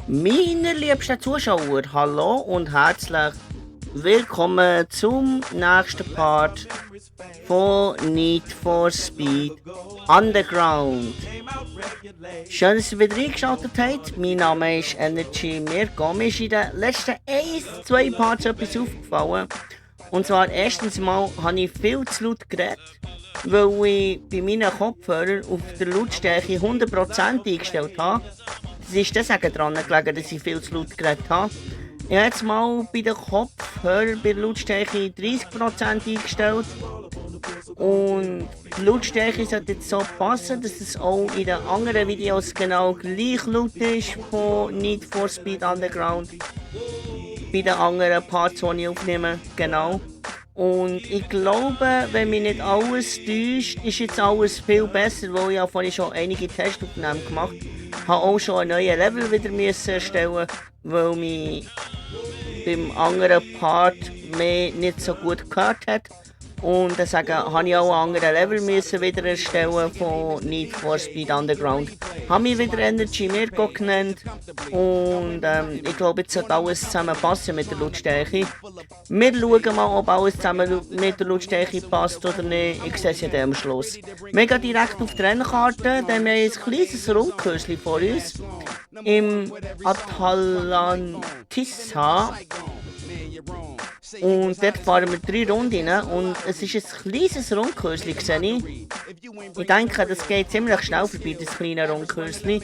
Meine liebsten Zuschauer, hallo und herzlich willkommen zum nächsten Part von Need for Speed Underground. Schön, dass ihr wieder eingeschaltet habt. Mein Name ist Energy Mirko. Mir ist in den letzten 1-2 Parts etwas aufgefallen. Und zwar erstens mal habe ich viel zu laut geredet, weil ich bei meinen Kopfhörern auf der Lautstärke 100% eingestellt habe. Es ist deswegen daran gelegen, dass ich viel zu laut geredet habe. Ich habe jetzt mal bei den Kopfhörern bei der Lautstärke 30% eingestellt. Und die Lautstärke sollte jetzt so passen, dass es auch in den anderen Videos genau gleich laut ist von Need for Speed Underground. Bei den anderen Parts, die ich aufnehme, genau. Und ich glaube, wenn mich nicht alles täuscht, ist jetzt alles viel besser, weil ich ja vorhin schon einige Testaufnahmen gemacht habe. Ich habe auch schon einen neuen Level wieder erstellen, weil mich beim anderen Part mehr nicht so gut gehört hat. Und deswegen habe ich auch einen anderen Level wieder erstellen von Need for Speed Underground. Habe mich wieder Energy Mirko genannt und ich glaube, jetzt sollte alles zusammen passen mit der Lautstärke. Wir schauen mal, ob alles zusammen mit der Lautstärke passt oder nicht. Ich sehe es ja dann am Schluss. Wir gehen direkt auf die Rennkarte, denn wir haben ein kleines Rundkürzchen vor uns im Atalantissa. Und dort fahren wir 3 Runden und es ist ein kleines Rundkürzchen, sehe ich. Ich denke, das geht ziemlich schnell vorbei, das kleine Rundkürzchen.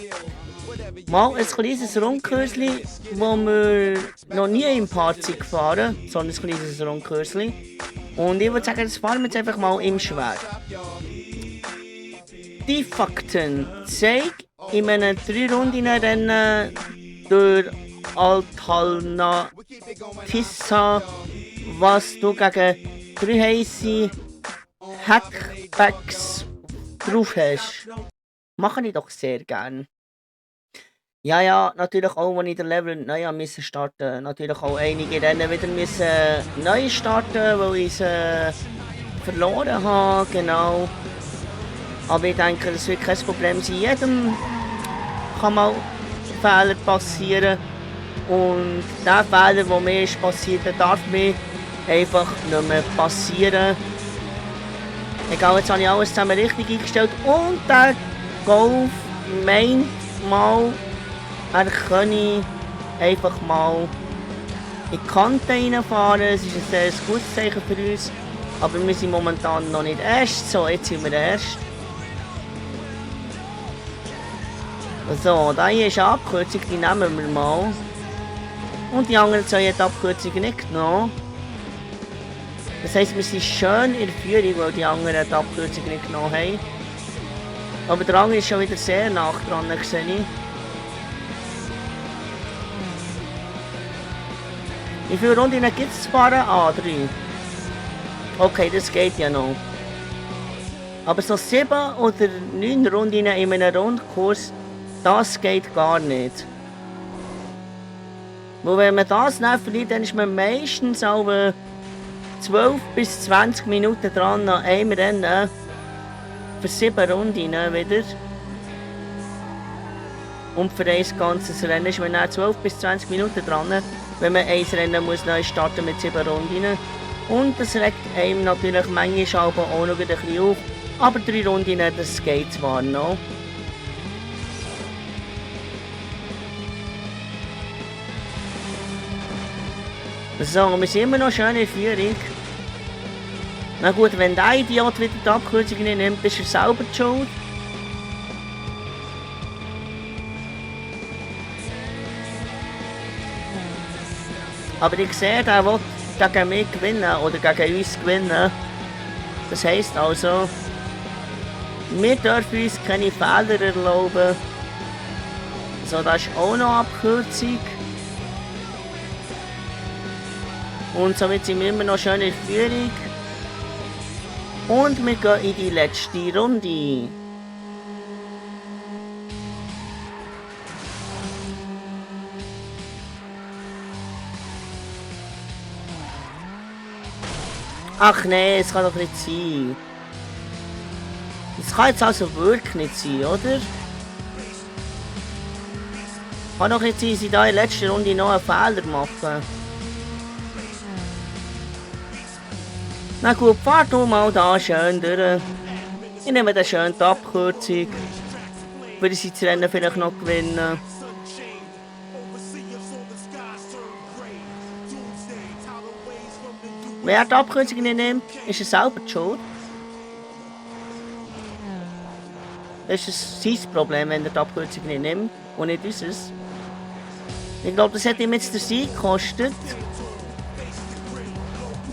Mal ein kleines Rundkürzchen, wo wir noch nie im Part sind gefahren, sondern ein kleines Rundkürzchen. Und ich würde sagen, das fahren wir jetzt einfach mal im Schwert. Die Fakten zeigen in einem 3-Runden-Rennen durch Atalantissa, was du gegen 3 heisse Hackbacks drauf hast. Mache ich doch sehr gern. Ja, natürlich auch, wenn ich den Level neu müssen starten. Natürlich auch einige Rennen wieder müssen neu starten, weil ich sie verloren habe, genau. Aber ich denke, das wird kein Problem sein. Jedem kann mal Fehler passieren. Und der Fehler, der mir ist passiert, der darf mir einfach nicht mehr passieren. Egal, jetzt habe ich alles zusammen richtig eingestellt. Und der Golf meint mal, er könne einfach mal in die Kante reinfahren. Es ist ein sehr gutes Zeichen für uns. Aber wir sind momentan noch nicht erst. So, jetzt sind wir erst. So, da hier ist eine Abkürzung, die nehmen wir mal. Und die anderen 2 haben die Abkürzung nicht genommen. Das heisst, wir sind schön in der Führung, weil die anderen die Abkürzung nicht genommen haben. Aber der andere ist schon wieder sehr nah dran, sehe ich. Wie viele Runden gibt es zu fahren? Ah, 3. Okay, das geht ja noch. Aber so 7 oder 9 Runden in einem Rundkurs, das geht gar nicht. Weil wenn man das nicht verliert, dann ist man meistens auch 12 bis 20 Minuten dran an einem Rennen. Für 7 Runden wieder. Und für ein ganzes Rennen ist man dann 12 bis 20 Minuten dran, wenn man ein Rennen muss neu starten mit 7 Runden. Und das regt einem natürlich manchmal auch noch ein bisschen auf. Aber 3 Runden, das geht zwar noch. So, wir sind immer noch schön in Führung. Na gut, wenn der Idiot wieder die Abkürzung nicht nimmt, ist er selber die schuld. Aber ich sehe, der will gegen mich gewinnen oder gegen uns gewinnen. Das heisst also, wir dürfen uns keine Fehler erlauben. So, da ist auch noch Abkürzung. Und somit sind wir immer noch schön in Führung. Und wir gehen in die letzte Runde. Ach nee, es kann doch nicht sein. Das kann jetzt also wirklich nicht sein, oder? Kann doch jetzt sein, dass ich da in der letzten Runde noch einen Fehler machen. Na gut, fahr du mal da schön durch. Ich nehme da schön die Abkürzung. Würde ich das Rennen vielleicht noch gewinnen. Wer die Abkürzung nicht nimmt, ist er selber die schuld. Das ist sein Problem, wenn er die Abkürzung nicht nimmt und nicht unseres. Ich glaube, das hat ihm jetzt den Sieg gekostet.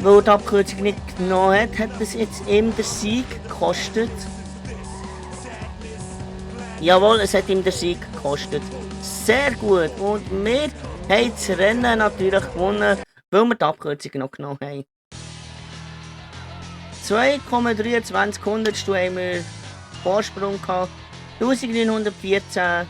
Weil er die Abkürzung nicht genommen hat, hat das jetzt ihm den Sieg gekostet. Jawohl, es hat ihm den Sieg gekostet. Sehr gut. Und wir haben das Rennen natürlich gewonnen, weil wir die Abkürzung noch genommen haben. 2,23 Hundertstel haben wir Vorsprung gehabt. 1914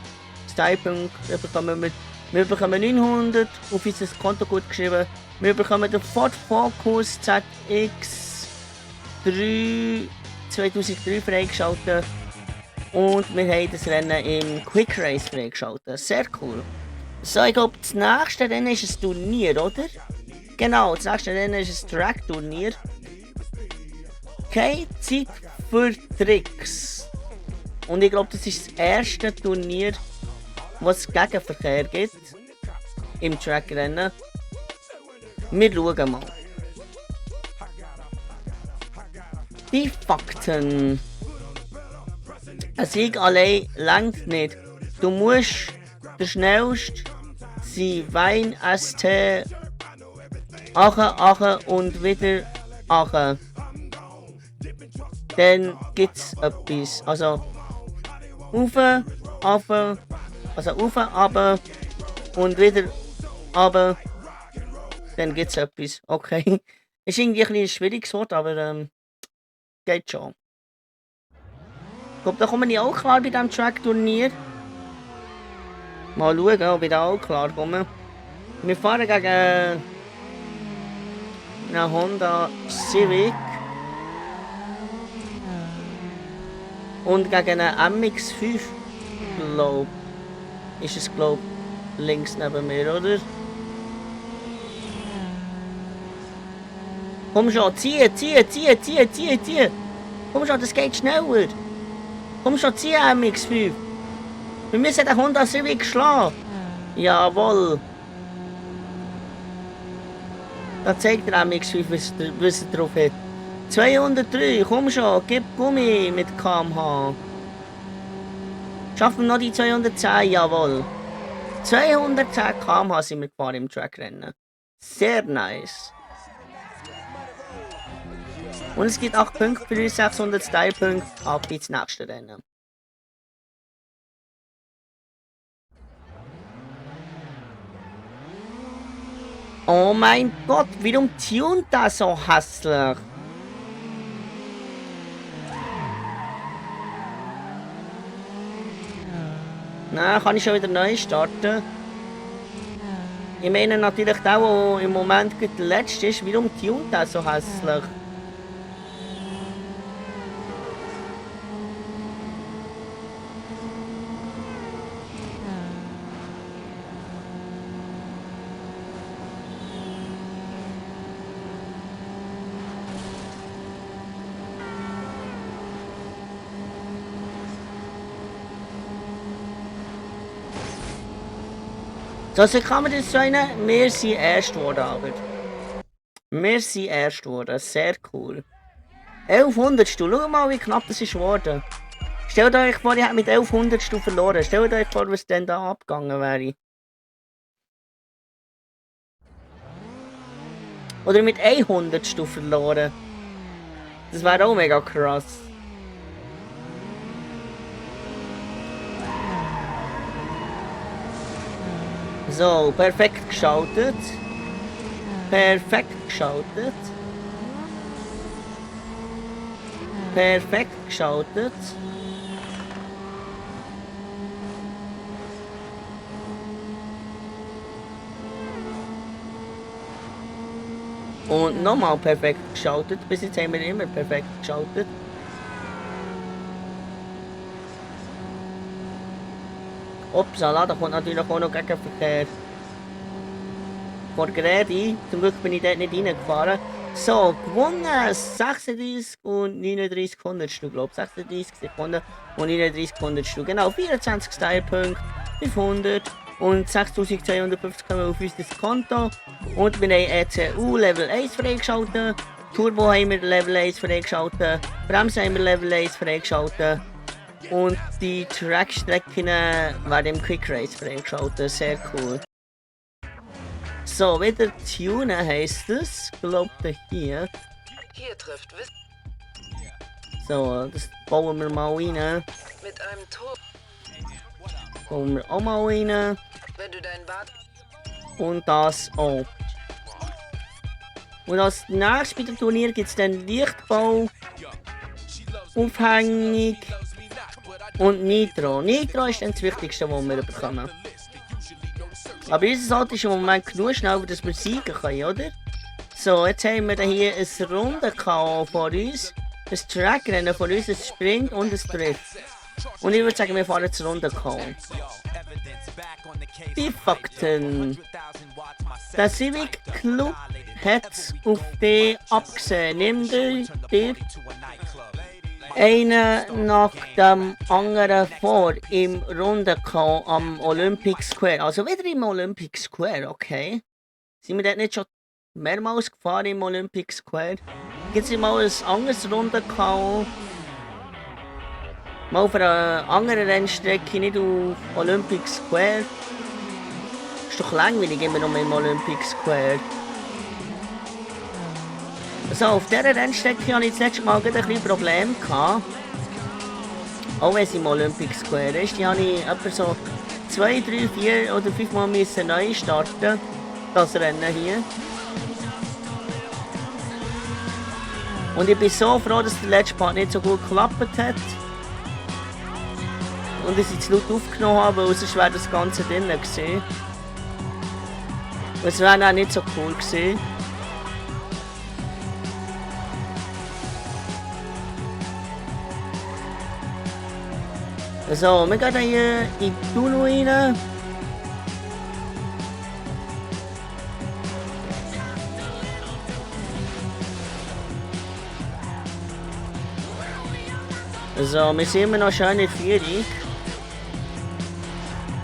Stylepunkte bekommen wir. Wir bekommen 900 auf unser Konto gut geschrieben. Wir bekommen den Ford Focus ZX 2003 freigeschaltet. Und wir haben das Rennen im Quick Race freigeschaltet. Sehr cool. So, ich glaube, das nächste Rennen ist ein Turnier, oder? Genau, das nächste Rennen ist ein Track-Turnier. Keine Zeit für Tricks. Und ich glaube, das ist das erste Turnier, wo es Gegenverkehr gibt. Im Trackrennen. Wir schauen mal. Die Fakten. Ein Sieg allein reicht nicht. Du musst der schnellste sein Wein ST achen und wieder achen. Dann gibt's etwas. Also rauf, runter, also rauf, runter und wieder runter. Dann gibt's etwas. Okay. Ist irgendwie ein schwieriges Wort, aber geht schon. Ich glaube, da komme ich auch klar bei diesem Track-Turnier. Mal schauen, ob ich da auch klar komme. Wir fahren gegen einen Honda Civic. Und gegen einen MX-5, glaube ich. Ist es, glaube ich, links neben mir, oder? Komm schon, zieh! Komm schon, das geht schneller! Komm schon, zieh, MX-5! Wir müssen den Honda Civic schlagen! Jawohl! Da zeigt der MX-5, was er drauf hat. 203, komm schon, gib Gummi mit km/h. Schaffen wir noch die 210, jawohl. 210 km/h sind wir gefahren im Trackrennen. Sehr nice. Und es gibt 8 Punkte für uns, 600 Style-Punkte. Ab ins nächste Rennen. Oh mein Gott, warum tunt das so hässlich? Na, kann ich schon wieder neu starten? Ich meine natürlich der, der im Moment der letzte ist, warum tunt das so hässlich? So kann man das sagen, wir sind erst geworden, aber. Wir sind erst geworden, sehr cool. 1100 schau mal wie knapp das ist geworden. Stellt euch vor, ich hätte mit 1100 verloren. Stellt euch vor, was denn da abgegangen wäre. Oder mit 100 verloren. Das wäre auch mega krass. So, perfekt geschaltet. Perfekt geschaltet. Perfekt geschaltet. Und nochmal perfekt geschaltet. Bis jetzt haben wir immer perfekt geschaltet. Upsala, da kommt natürlich auch noch Gegenverkehr vor Gredi. Zum Glück bin ich dort nicht reingefahren. So, gewonnen 36 und 39 Hundertstel, glaube ich. 36 Sekunden und 39 Hundertstel. Genau, 24 Style-Punkte, 500 und 6250 kommen auf unser Konto. Und wir haben ECU Level 1 freigeschaltet. Turbo haben wir Level 1 freigeschaltet. Bremse haben wir Level 1 freigeschaltet. Und die Trackstrecken werden im Quick Race freigeschaltet. Sehr cool. So, wieder tunen heisst es. Glaubt ihr hier. Hier trifft Wiss. So, das bauen wir mal rein. Mit einem Tor. Bauen wir auch mal rein. Wenn du dein Bad. Und das auch. Und als nächstes bei dem Turnier gibt es dann Lichtbau, Aufhängung und Nitro. Nitro ist dann das Wichtigste, was wir bekommen. Aber unser Auto ist im Moment genug schnell, dass wir siegen können, oder? So, jetzt haben wir hier ein Runden-KO vor uns, ein Trackrennen vor uns, ein Sprint und ein Drift. Und ich würde sagen, wir fahren das Runden-KO. Die Fakten. Der Civic Club hat auf dich abgesehen. Nimm dir einen nach dem anderen vor im Runden-KO am Olympic Square. Also wieder im Olympic Square, okay. Sind wir dort nicht schon mehrmals gefahren im Olympic Square? Gibt es mal ein anderes Runden-KO? Mal auf einer anderen Rennstrecke, nicht auf Olympic Square? Ist doch langweilig immer noch im Olympic Square. Also auf dieser Rennstrecke hatte ich das letzte Mal ein bisschen Probleme gehabt. Auch wenn es im Olympic Square ist. Die habe ich etwa so 2, 3, 4 oder 5 Mal müssen neu starten. Das Rennen hier. Und ich bin so froh, dass der letzte Part nicht so gut geklappt hat. Und ich es zu laut aufgenommen habe, weil sonst wäre das Ganze drin gewesen. Und es wäre auch nicht so cool gewesen. So, wir gehen hier in die Tunnel rein. So, wir sind immer noch schön in der Führung.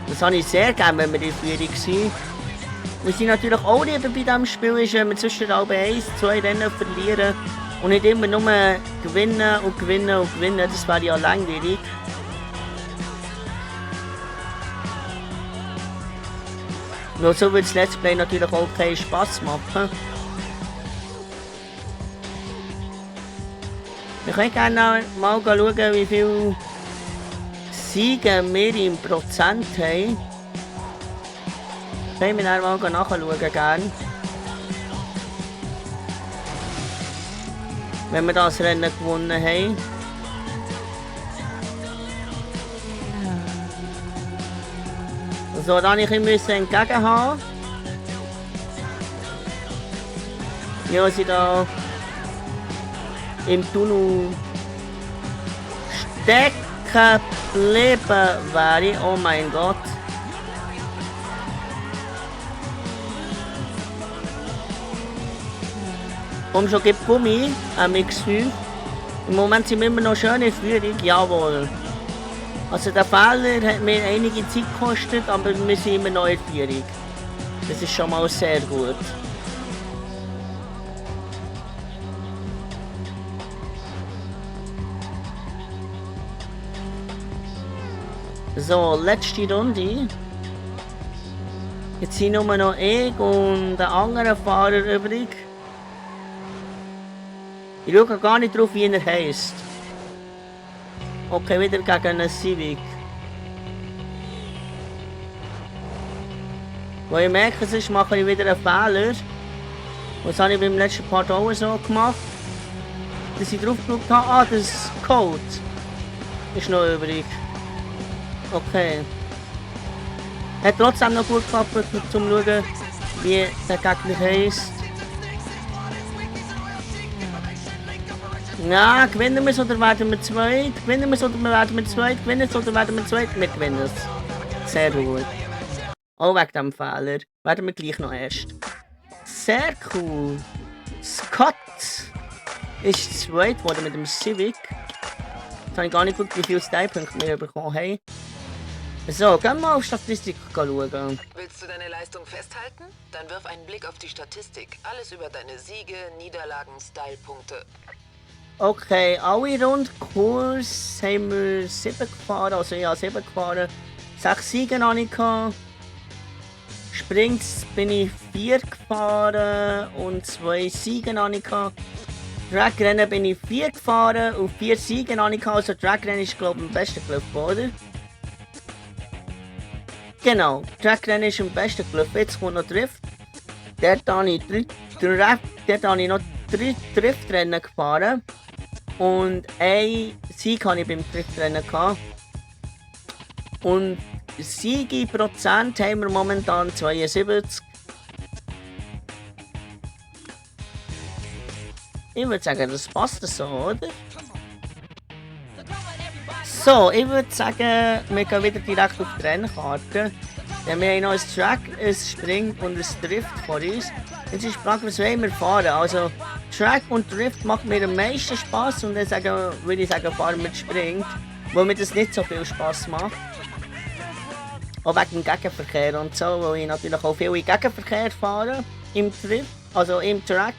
Das habe ich sehr gerne, wenn wir in der Führung sind. Wir sind natürlich auch lieber bei diesem Spiel, ist, wenn wir zwischen 1, 2 Rennen verlieren und nicht immer nur gewinnen und gewinnen und gewinnen. Das wäre ja langweilig. Nur so wird das Let's Play natürlich auch keinen Spass machen. Wir können gerne mal schauen, wie viel Siege wir im Prozent haben. Können wir dann mal nachschauen, gerne. Wenn wir das Rennen gewonnen haben. So, dann ich müssen entgegen haben. Ja, sie da im Tunnel stecken geblieben wäre. Oh mein Gott. Komm schon, gib Gummi, MX5. Im Moment sind wir immer noch schön in Führung, jawohl. Also der Fehler hat mir einige Zeit gekostet, aber wir sind immer noch in Führung. Das ist schon mal sehr gut. So, letzte Runde. Jetzt sind nur noch ich und der andere Fahrer übrig. Ich schaue gar nicht drauf, wie er heisst. Okay, wieder gegen einen Civic. Weil ich merke, sonst mache ich wieder einen Fehler. Und das habe ich beim letzten Part auch so gemacht. Dass ich drauf geschaut habe, ah, das Code ist noch übrig. Okay. Hat trotzdem noch gut geklappt, um zu schauen, wie der Gegner heisst. Ja, gewinnen wir es oder werden wir zweit? Gewinnen wir es oder werden wir zweit? Gewinnen es oder werden wir zweit? Wir gewinnen es. Sehr gut. Auch wegen diesem Fehler. Werden wir gleich noch erst. Sehr cool. Scott ist zweit geworden mit dem Civic. Jetzt habe ich gar nicht geguckt, wie viele Style-Punkte wir bekommen haben. So, gehen wir mal auf Statistik schauen. Willst du deine Leistung festhalten? Dann wirf einen Blick auf die Statistik. Alles über deine Siege, Niederlagen, Stylepunkte. Okay, alle Rundkurs haben wir 7 gefahren, also ja 7 gefahren. 6 Siege noch nicht gehabt. Sprints bin ich 4 gefahren und 2 Siege noch nicht gehabt. Dragrennen bin ich 4 gefahren und 4 Siege noch nicht gehabt. Also Dragrennen ist glaube ich am besten gelaufen, oder? Genau, Dragrennen ist am besten gelaufen. Jetzt kommt noch Drift. Dort habe ich noch 3 Driftrennen gefahren. Und ein Sieg hatte ich beim Driftrennen gehabt. Und Siege Prozent haben wir momentan 72. Ich würde sagen, das passt so, oder? So, ich würde sagen, wir gehen wieder direkt auf die Rennkarte. Denn wir haben noch ein Track, ein Spring und ein Drift vor uns. Jetzt ist die Frage, was wollen wir fahren? Also, Track und Drift macht mir am meisten Spass und dann würde ich sagen, fahren wir Spring, weil mir das nicht so viel Spass macht. Auch wegen dem Gegenverkehr und so, weil ich natürlich auch viel in Gegenverkehr fahre. Im Drift, also im Track.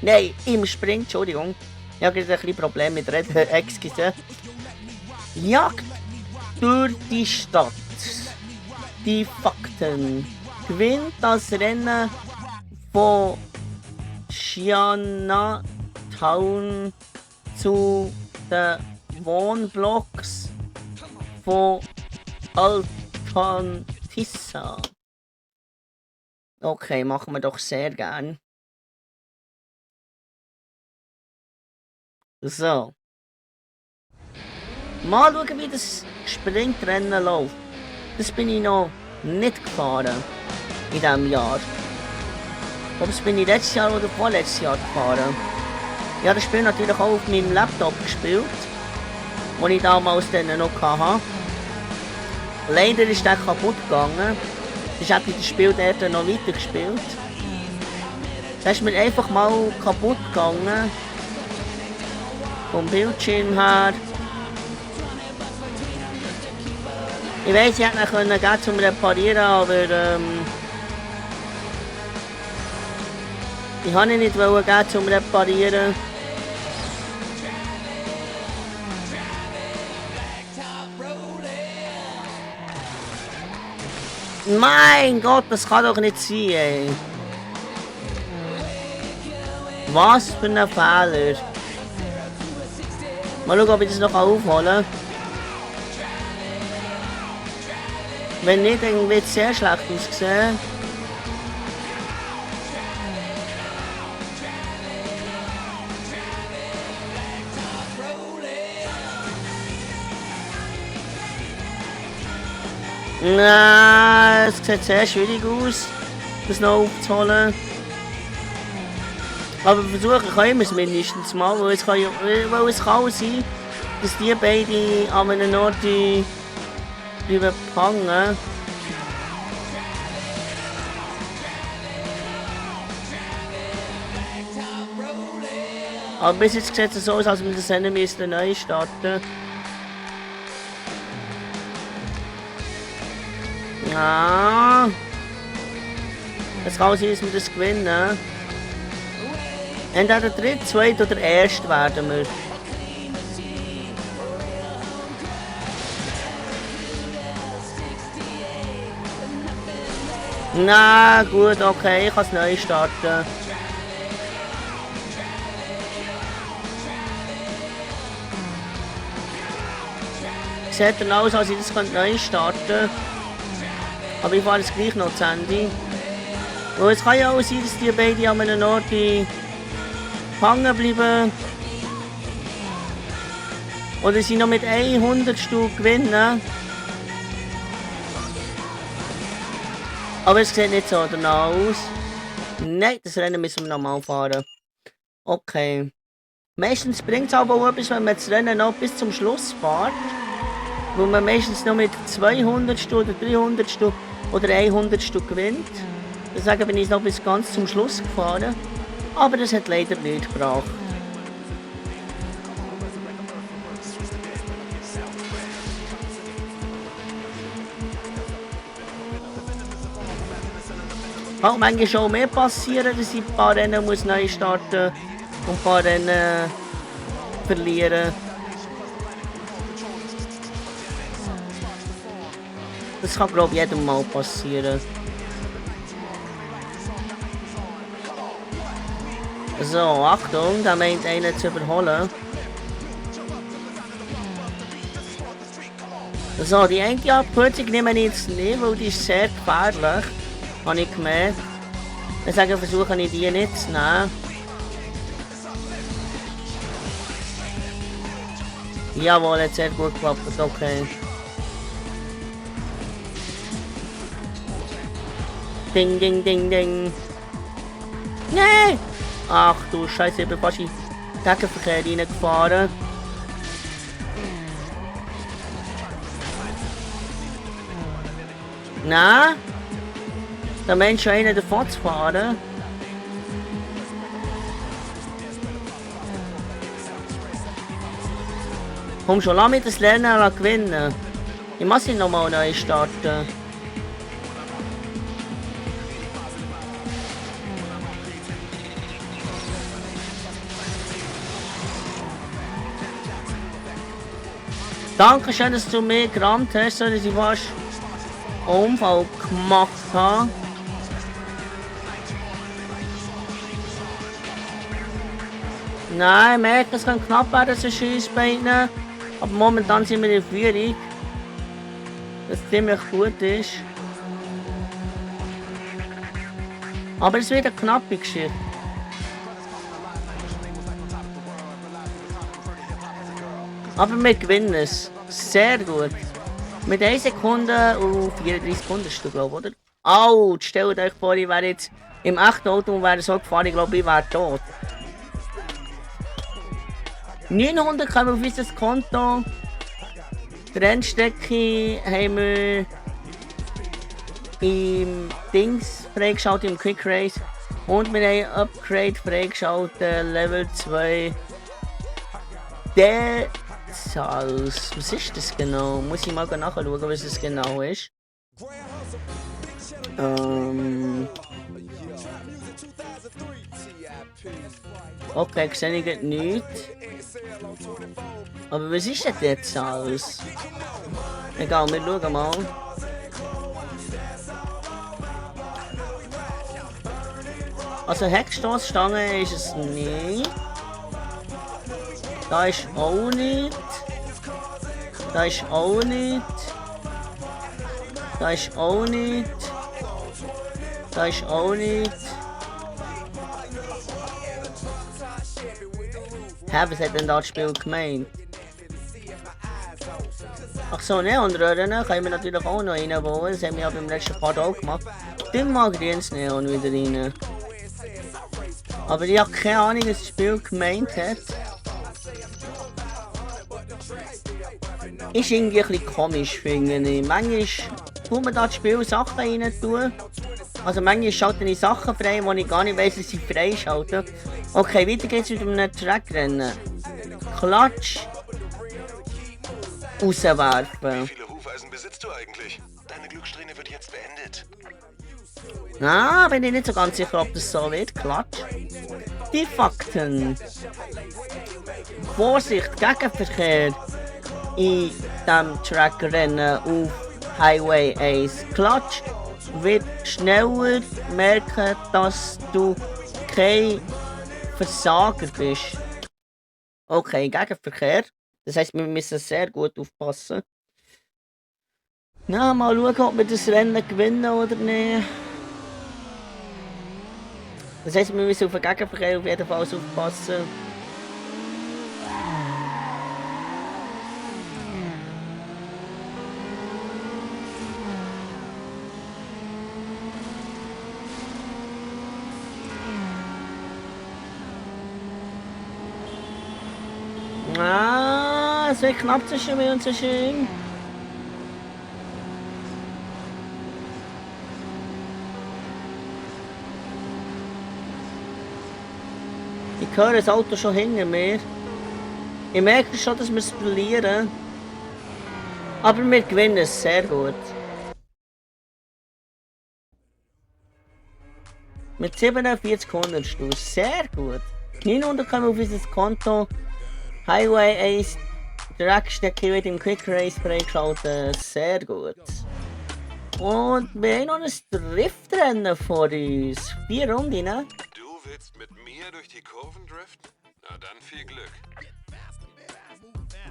Nein, im Spring, Entschuldigung. Ich habe gerade ein bisschen Probleme mit Reden, excuse. Jagd durch die Stadt. Die Fakten. Gewinnt das Rennen von Chinatown zu den Wohnblocks von Altantissa. Okay, machen wir doch sehr gern. So. Mal schauen, wie das Sprintrennen läuft. Das bin ich noch nicht gefahren in diesem Jahr. Aber das bin ich letztes Jahr oder vorletztes Jahr gefahren. Ich habe das Spiel natürlich auch auf meinem Laptop gespielt, den ich damals dann noch hatte. Leider ist der kaputt gegangen. Ich hätte das Spiel dort noch weiter gespielt. Das ist mir einfach mal kaputt gegangen. Vom Bildschirm her. Ich weiss, ich hätte ihn gehen zum Reparieren, aber ich wollte ihn nicht gehen zum Reparieren. Mein Gott, das kann doch nicht sein, ey. Was für ein Fehler. Mal schauen, ob ich das noch aufholen kann. Wenn nicht, dann wird es sehr schlecht aussehen. Nein, es sieht sehr schwierig aus, das noch aufzuholen. Aber versuchen können wir es mindestens mal, weil es kann auch sein, dass die beiden an einem Ort bleiben hängen. Aber bis jetzt sieht es so aus, als wir das Rennen neu starten. Ja. Es kann sein, dass wir das gewinnen. Entweder dritt, zweit oder erst werden wir. Na gut, okay, ich kann es neu starten. Sieht dann aus, als ich das neu starten könnte. Aber ich fahre es gleich noch zu Ende. Und es kann ja auch sein, dass die beiden an einem Ort hängen bleiben. Oder sie noch mit 100 Stück gewinnen. Aber es sieht nicht so danach aus. Nein, das Rennen müssen wir nochmal fahren. Okay. Meistens bringt es aber auch etwas, wenn man das Rennen noch bis zum Schluss fährt. wo man meistens noch mit 200 oder 300 oder 100 gewinnt. Deswegen bin ich noch bis ganz zum Schluss gefahren, aber das hat leider nicht gebracht. Kann manchmal schon mehr passieren, dass ich ein paar Rennen muss neu starten und ein paar Rennen verlieren. Das kann, glaube ich, jedem Mal passieren. So, Achtung, da meint einer zu überholen. So, die eine Abkürzung nehme ich jetzt nicht, weil die ist sehr gefährlich. Habe ich gemerkt. Deswegen versuche ich die nicht zu nehmen. Jawohl, hat sehr gut geklappt, okay. Ding, ding, ding, ding. Nein! Ach du Scheiße, ich bin fast in den Gegenverkehr reingefahren. Nein! Da meint schon einer davon zu fahren. Komm schon, lass mich das Lernen gewinnen. Ich muss ihn nochmal neu starten. Dankeschön, dass du mir gerammt hast, so dass ich fast einen Unfall gemacht habe. Nein, ich merke, es kann knapp werden, so Schiessbeine. Aber momentan sind wir in Führung. Was ziemlich gut ist. Aber es wird eine knappe Geschichte. Aber wir gewinnen es. Sehr gut. Mit 1 Sekunde und 34 Sekunden, glaube ich, oder? Au, stellt euch vor, ich wäre jetzt im echten Auto und wäre so gefahren, ich glaube, ich wäre tot. 900 kommen auf unser Konto. Die Rennstrecke haben wir im Dings freigeschaltet, im Quick Race. Und wir haben Upgrade freigeschaltet, Level 2. Der Salz. Was ist das genau? Muss ich mal nachschauen, was es genau ist. Okay, sehe ich nichts. Aber was ist denn jetzt alles? Egal, wir schauen mal. Also Heckstoßstange ist es nicht. Da ist auch nicht. Da ist auch nicht. Da ist auch nicht. Da ist auch nicht. Hä, was hat denn das Spiel gemeint? Ach so, Neonröhren können wir natürlich auch noch reinbauen. Das haben wir ja beim letzten Part auch gemacht. Dann mal grünes Neon wieder rein. Aber ich habe keine Ahnung, was das Spiel gemeint hat. Ist irgendwie ein bisschen komisch, finde ich. Manchmal tut man da das Spiel Sachen rein tun. Also manchmal schalte ich Sachen frei, wo ich gar nicht weiss, dass sie freischalten. Okay, weiter geht's mit einem Trackrennen. Klatsch. Rauswerfen. Wie viele Hufeisen besitzt du eigentlich? Deine Glückssträhne wird jetzt beendet. Ah, bin ich nicht so ganz sicher, ob das so wird. Klatsch. Die Fakten. Vorsicht, Gegenverkehr in diesem Trackrennen auf Highway 1. Klatsch wird schneller merken, dass du kein Versager bist. Okay, Gegenverkehr. Das heisst, wir müssen sehr gut aufpassen. Na, mal schauen, ob wir das Rennen gewinnen oder nicht. Das heisst, wir müssen auf den Gegenverkehr auf jeden Fall aufpassen. Ah, es wird knapp zwischen mir und so schön. Ich höre das Auto schon hinter mir. Ich merke schon, dass wir es verlieren. Aber wir gewinnen es sehr gut. Mit 47 Hundertstel. Sehr gut. 900 kommen auf unser Konto. Highway 1. Direktste Kill im Quick Race freigeschaltet. Sehr gut. Und wir haben noch ein Driftrennen vor uns. 4 Runden, ne? Du willst mit mir durch die Kurven driften? Na dann viel Glück.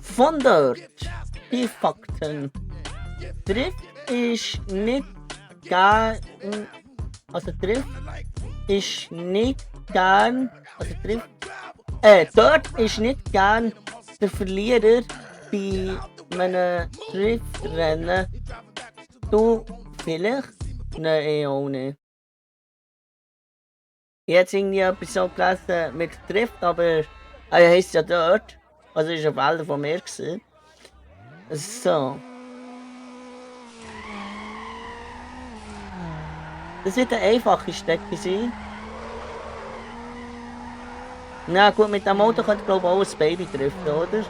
Von dort die Fakten. Drift ist nicht gern. Also Drift ist nicht gern. Also Drift. Dort ist nicht gern der Verlierer bei einem Driftrennen. Du vielleicht? Nein, ich auch nicht. Ich hätte irgendwie etwas so gelesen mit Drift, aber er heisst ja dort. Also ist ein Wälder von mir gewesen. So. Das wird eine einfache Strecke sein. Na gut, mit dem Auto könnte ich glaube auch ein Baby treffen, oder?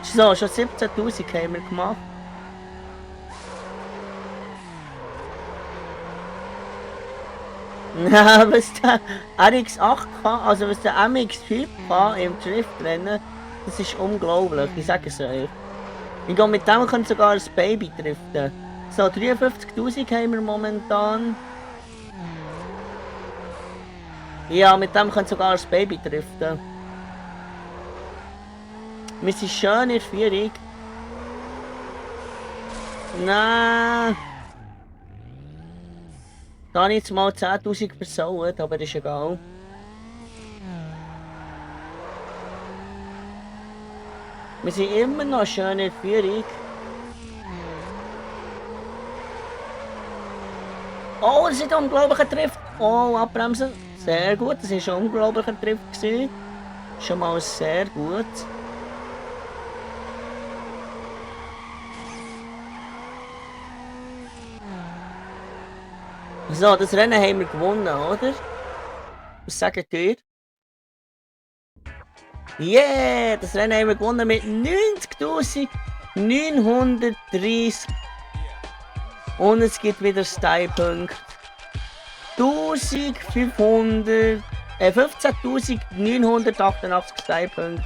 So, schon 17.000 haben wir gemacht. Na, was der RX8 kann, also was der MX-5 kann im Driftrennen, das ist unglaublich, ich sage es euch. Ich glaube, mit dem kann sogar ein Baby driften. So, 53.000 haben wir momentan. Ja, mit dem kann sogar ein Baby driften. Wir sind schön in der Führung. Nein. Da habe ich jetzt mal 10.000 versaut, aber ist egal. Wir sind immer noch schön in der Führung. Oh, das ist ein unglaublicher Triff. Oh, abbremsen. Sehr gut, das war ein unglaublicher Triff gewesen. Schon mal sehr gut. So, das Rennen haben wir gewonnen, oder? Was sagt ihr? Yeah, das Rennen haben wir gewonnen mit 90.930. Und es gibt wieder Style-Punkte. 15.988 Style-Punkte.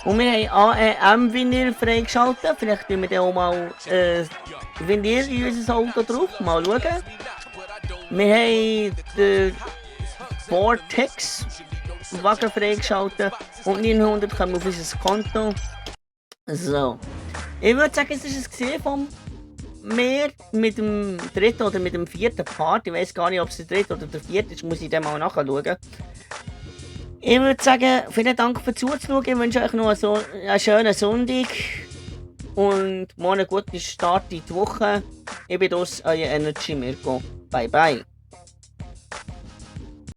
Und wir haben AEM-Vinyl freigeschaltet. Vielleicht tun wir dann auch mal Vinyl in unser Auto drauf. Mal schauen. Wir haben den Vortex-Wagen freigeschaltet. Und 900 kommen auf unser Konto. So. Ich würde sagen, es ist es gesehen vom mehr mit dem dritten oder mit dem vierten Part. Ich weiß gar nicht, ob es der dritte oder der vierte ist, muss ich dann mal nachschauen. Ich würde sagen, vielen Dank fürs Zuschauen. Ich wünsche euch noch einen schönen Sonntag und morgen einen guten Start in die Woche. Ich bin das, euer Energy Mirko. Bye bye.